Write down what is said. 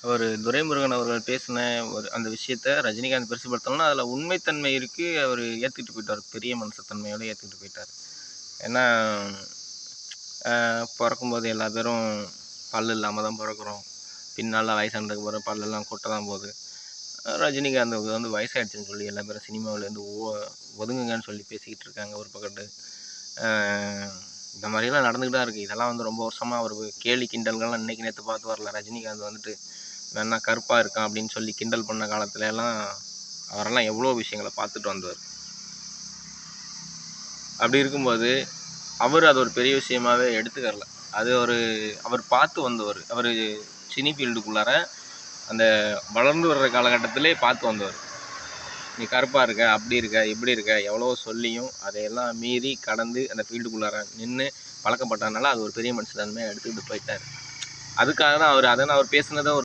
ஒரு துரைமுருகன் அவர்கள் பேசின அந்த விஷயத்த ரஜினிகாந்த் பெருசுபடுத்தணும்னா, அதில உண்மைத்தன்மை இருக்கு. அவரு ஏத்துக்கிட்டு போயிட்டாரு. பெரிய மனுஷத்தன்மையோட ஏத்துக்கிட்டு போயிட்டாரு. ஏன்னா, பொறக்கும்போது எல்லா பேரும் பல்லு இல்லாம தான் பொறக்குறோம். பின்னால வயசானதுக்கு அப்புறம் பல்லெல்லாம் கொட்ட தான் போகுது. ரஜினிகாந்துக்கு வந்து வயசாயிடுச்சுன்னு சொல்லி எல்லா பேரும் சினிமாவிலேருந்து ஒதுங்குங்கன்னு சொல்லி பேசிக்கிட்டு இருக்காங்க ஒரு பக்கத்து. அ இந்த மாதிரிலாம் நடந்துக்கிட்டு தான் இருக்குது. இதெல்லாம் வந்து ரொம்ப வருஷமாக ஒரு கேலி கிண்டல்கள்லாம் இன்னைக்கு நேற்று பார்த்து வரல. ரஜினிகாந்த் வந்துட்டு வேணா கருப்பாக இருக்கான் அப்படின்னு சொல்லி கிண்டல் பண்ண காலத்துல எல்லாம் அவரெல்லாம் எவ்வளோ விஷயங்களை பார்த்துட்டு வந்தவர். அப்படி இருக்கும்போது அவர் அது ஒரு பெரிய விஷயமாவே எடுத்துக்கறல. அது அவர் பார்த்து வந்தவர். அவர் சினி ஃபீல்டுக்குள்ளார அந்த வளர்ந்து வர்ற காலகட்டத்திலே பார்த்து வந்தவர். நீ கருப்பாக இருக்க, அப்படி இருக்க, இப்படி இருக்க, எவ்வளோ சொல்லியும் அதையெல்லாம் மீறி கடந்து அந்த ஃபீல்டுக்குள்ளார நின்று பழக்கப்பட்டதுனால அது ஒரு பெரிய மனுஷத்தன்மையாக எடுத்துக்கிட்டு போயிட்டார். அதுக்காக தான் அவர் பேசுனதை